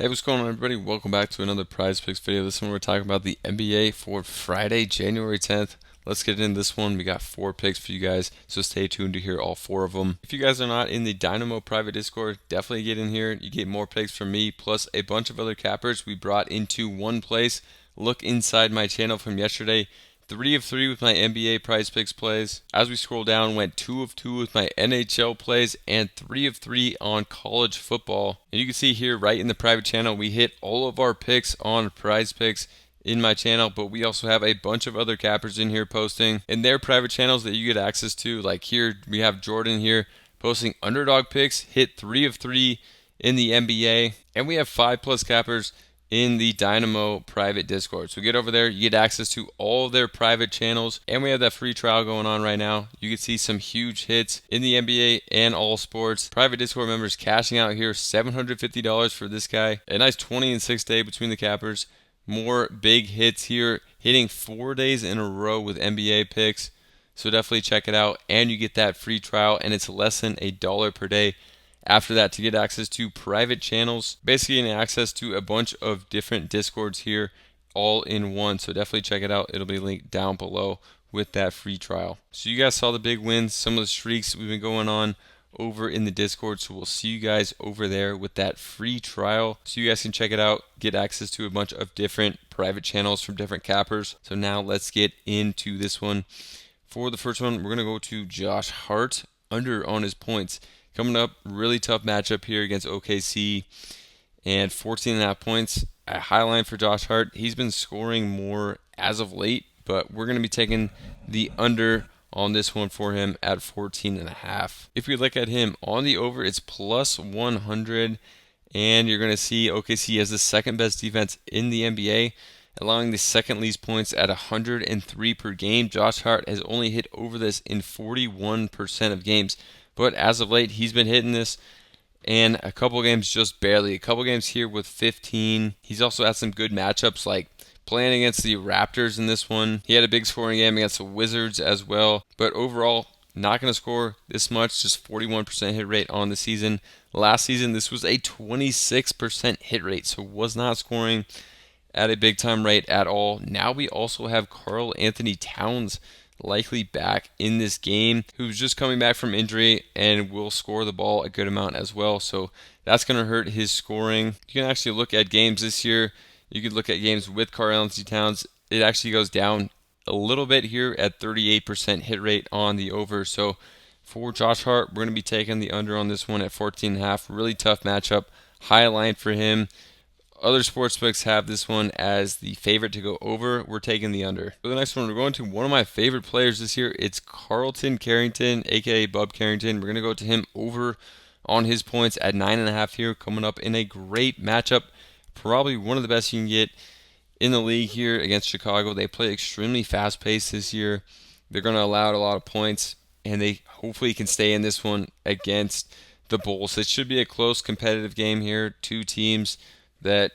Hey, what's going on, everybody? Welcome back to another Prize Picks video. This one we're talking about the NBA for Friday, January 10th. Let's get into this one. We got 4 picks for you guys, so stay tuned to hear all 4 of them. If you guys are not in the Dynamo private Discord, definitely get in here. You get more picks from me, plus a bunch of other cappers we brought into one place. Look inside my channel from yesterday. 3 of 3 with my NBA Prize Picks plays. As we scroll down, went 2 of 2 with my NHL plays and 3 of 3 on college football. And you can see here right in the private channel, we hit all of our picks on Prize Picks in my channel, but we also have a bunch of other cappers in here posting in their private channels that you get access to. Like here, we have Jordan here posting underdog picks, hit 3 of 3 in the NBA, and we have 5+ cappers in the Dynamo private Discord. So get over there, you get access to all their private channels, and we have that free trial going on right now. You can see some huge hits in the NBA and all sports. Private Discord members cashing out here $750 for this guy. A nice 20-6 day between the cappers. More big hits here, hitting 4 days in a row with NBA picks. So definitely check it out, and you get that free trial, and it's less than $1 per day. After that, to get access to private channels, basically getting access to a bunch of different Discords here all in one. So definitely check it out. It'll be linked down below with that free trial. So you guys saw the big wins, some of the streaks we've been going on over in the Discord. So we'll see you guys over there with that free trial. So you guys can check it out, get access to a bunch of different private channels from different cappers. So now let's get into this one. For the first one, we're going to go to Josh Hart, under on his points. Coming up, really tough matchup here against OKC, and 14.5 points. A high line for Josh Hart. He's been scoring more as of late, but we're going to be taking the under on this one for him at 14.5. If we look at him on the over, it's plus 100, and you're going to see OKC has the second best defense in the NBA, allowing the second least points at 103 per game. Josh Hart has only hit over this in 41% of games. But as of late, he's been hitting this, and a couple games just barely. A couple games here with 15. He's also had some good matchups, like playing against the Raptors in this one. He had a big scoring game against the Wizards as well. But overall, not going to score this much, just 41% hit rate on the season. Last season, this was a 26% hit rate, so was not scoring at a big-time rate at all. Now we also have Carlton Towns likely back in this game, who's just coming back from injury and will score the ball a good amount as well. So that's going to hurt his scoring. You can actually look at games this year. You could look at games with Carlton Towns. It actually goes down a little bit here at 38% hit rate on the over. So for Josh Hart, we're going to be taking the under on this one at 14.5. Really tough matchup. High line for him. Other sportsbooks have this one as the favorite to go over. We're taking the under. For the next one, we're going to one of my favorite players this year. It's Carlton Carrington, aka Bub Carrington. We're going to go to him over on his points at 9.5 here, coming up in a great matchup. Probably one of the best you can get in the league here against Chicago. They play extremely fast-paced this year. They're going to allow a lot of points, and they hopefully can stay in this one against the Bulls. It should be a close, competitive game here. Two teams that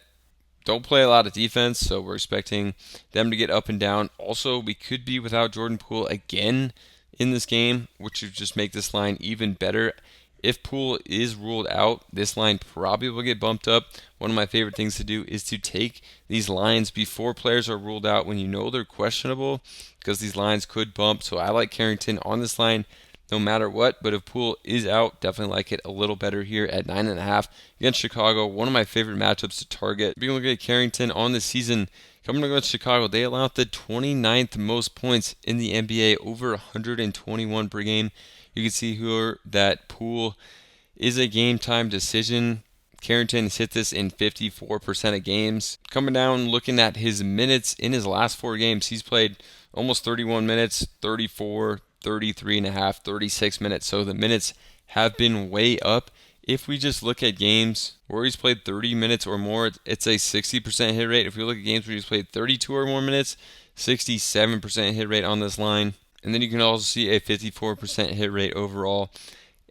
don't play a lot of defense, so we're expecting them to get up and down. Also, we could be without Jordan Poole again in this game, which would just make this line even better. If Poole is ruled out, this line probably will get bumped up. One of my favorite things to do is to take these lines before players are ruled out when you know they're questionable, because these lines could bump. So I like Carrington on this line no matter what, but if Poole is out, definitely like it a little better here at 9.5 against Chicago. One of my favorite matchups to target. If you look at Carrington on the season, coming against Chicago, they allowed the 29th most points in the NBA, over 121 per game. You can see here that Poole is a game time decision. Carrington has hit this in 54% of games. Coming down, looking at his minutes in his last 4 games, he's played almost 31 minutes, 34, 33.5, 36 minutes. So the minutes have been way up. If we just look at games where he's played 30 minutes or more, it's a 60% hit rate. If we look at games where he's played 32 or more minutes, 67% hit rate on this line. And then you can also see a 54% hit rate overall.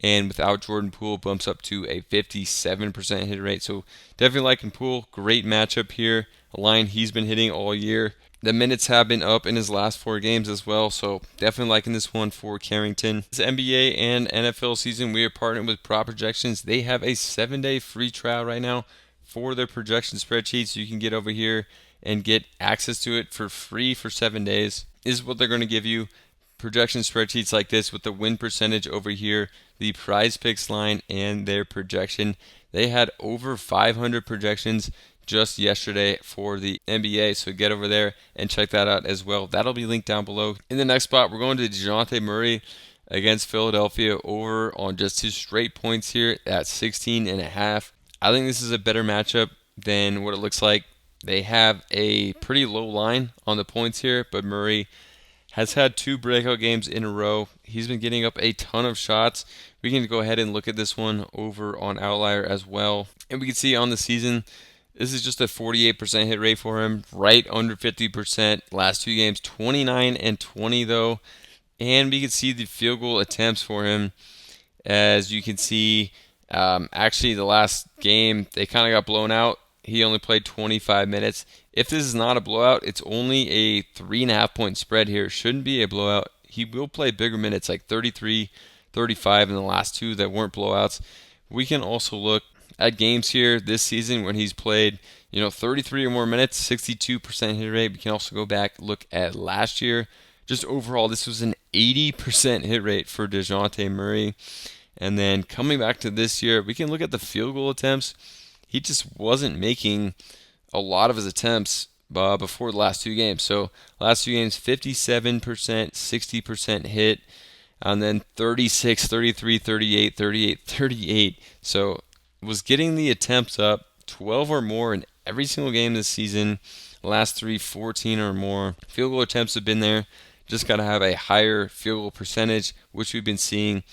And without Jordan Poole, bumps up to a 57% hit rate. So definitely liking Poole. Great matchup here. A line he's been hitting all year. The minutes have been up in his last 4 games as well, so definitely liking this one for Carrington. This NBA and NFL season, we are partnered with Prop Projections. They have a 7-day free trial right now for their projection spreadsheets. You can get over here and get access to it for free for 7 days. This is what they're going to give you. Projection spreadsheets like this with the win percentage over here, the Prizepicks line, and their projection. They had over 500 projections just yesterday for the NBA, so get over there and check that out as well. That'll be linked down below. In the next spot, we're going to Dejounte Murray against Philadelphia over on just 2 straight points here at 16.5. I think this is a better matchup than what it looks like. They have a pretty low line on the points here, but Murray has had 2 breakout games in a row. He's been getting up a ton of shots. We can go ahead and look at this one over on Outlier as well. And we can see on the season, this is just a 48% hit rate for him, right under 50%. Last 2 games, 29 and 20 though. And we can see the field goal attempts for him. As you can see, actually the last game, they kind of got blown out. He only played 25 minutes. If this is not a blowout, it's only a 3.5 point spread here. Shouldn't be a blowout. He will play bigger minutes, like 33, 35 in the last 2 that weren't blowouts. We can also look at games here this season when he's played, 33 or more minutes, 62% hit rate. We can also go back, look at last year. Just overall, this was an 80% hit rate for Dejounte Murray. And then coming back to this year, we can look at the field goal attempts. He just wasn't making a lot of his attempts before the last 2 games. So last 2 games, 57%, 60% hit, and then 36, 33, 38, 38, 38. So was getting the attempts up 12 or more in every single game this season. Last 3, 14 or more. Field goal attempts have been there. Just got to have a higher field goal percentage, which we've been seeing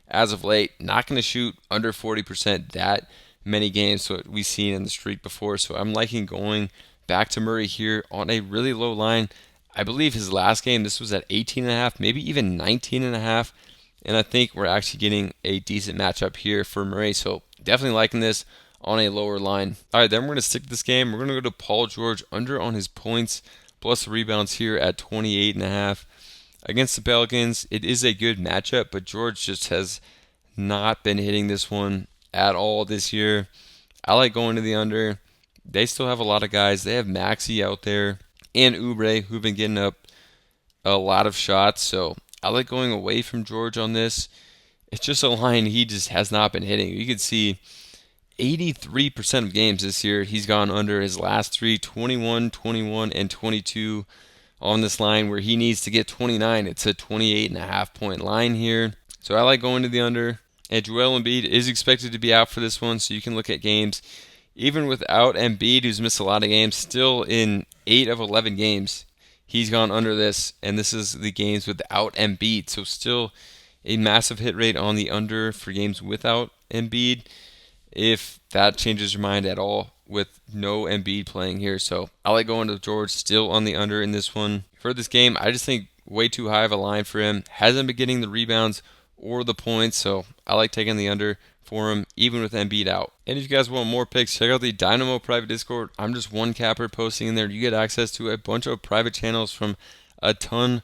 as of late. Not going to shoot under 40% that many games, so we've seen in the streak before. So I'm liking going back to Murray here on a really low line. I believe his last game, this was at 18.5, maybe even 19.5. And I think we're actually getting a decent matchup here for Murray. So definitely liking this on a lower line. All right, then we're going to stick to this game. We're going to go to Paul George under on his points plus rebounds here at 28.5. Against the Pelicans, it is a good matchup, but George just has not been hitting this one at all this year. I like going to the under. They still have a lot of guys. They have Maxey out there and Oubre who've been getting up a lot of shots. So I like going away from George on this. It's just a line he just has not been hitting. You can see 83% of games this year he's gone under. His last 3, 21, 21, and 22 on this line where he needs to get 29. It's a 28.5 point line here. So I like going to the under. And Joel Embiid is expected to be out for this one, so you can look at games. Even without Embiid, who's missed a lot of games, still in 8 of 11 games, he's gone under this. And this is the games without Embiid. So still a massive hit rate on the under for games without Embiid, if that changes your mind at all with no Embiid playing here. So I like going to George still on the under in this one. For this game, I just think way too high of a line for him. Hasn't been getting the rebounds or the points, so I like taking the under for him, even with Embiid out. And if you guys want more picks, check out the Dynamo private Discord. I'm just one capper posting in there. You get access to a bunch of private channels from a ton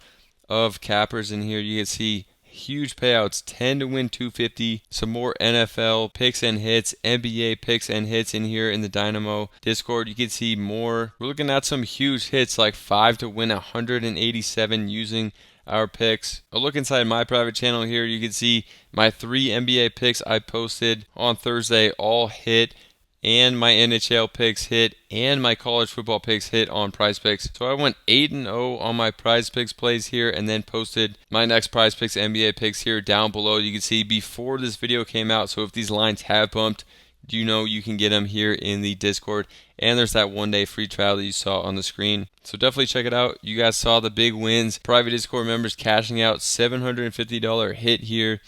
of cappers in here. You can see huge payouts, 10 to win 250. Some more NFL picks and hits, NBA picks and hits in here in the Dynamo Discord. You can see more. We're looking at some huge hits like 5 to win 187 using our picks. A look inside my private channel here. You can see my 3 NBA picks I posted on Thursday all hit, and my NHL picks hit, and my college football picks hit on Prizepicks. So I went 8-0 on my Prizepicks plays here, and then posted my next Prizepicks NBA picks here down below. You can see before this video came out. So if these lines have bumped, you can get them here in the Discord. And there's that 1-day free trial that you saw on the screen. So definitely check it out. You guys saw the big wins. Private Discord members cashing out $750 hit here.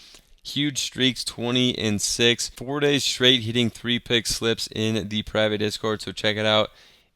Huge streaks, 20 and 6. 4 days straight hitting 3 pick slips in the private Discord. So check it out.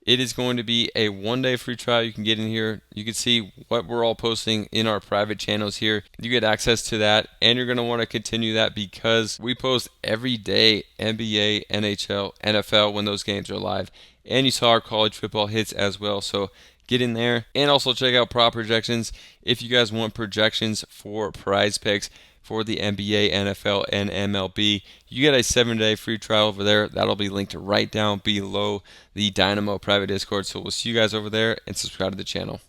It is going to be a 1-day free trial you can get in here. You can see what we're all posting in our private channels here. You get access to that, and you're going to want to continue that because we post every day NBA, NHL, NFL when those games are live. And you saw our college football hits as well. So get in there and also check out prop projections if you guys want projections for Prizepicks. for the NBA, NFL, and MLB. You get a 7-day free trial over there. That'll be linked right down below the Dynamo private Discord. So we'll see you guys over there, and subscribe to the channel.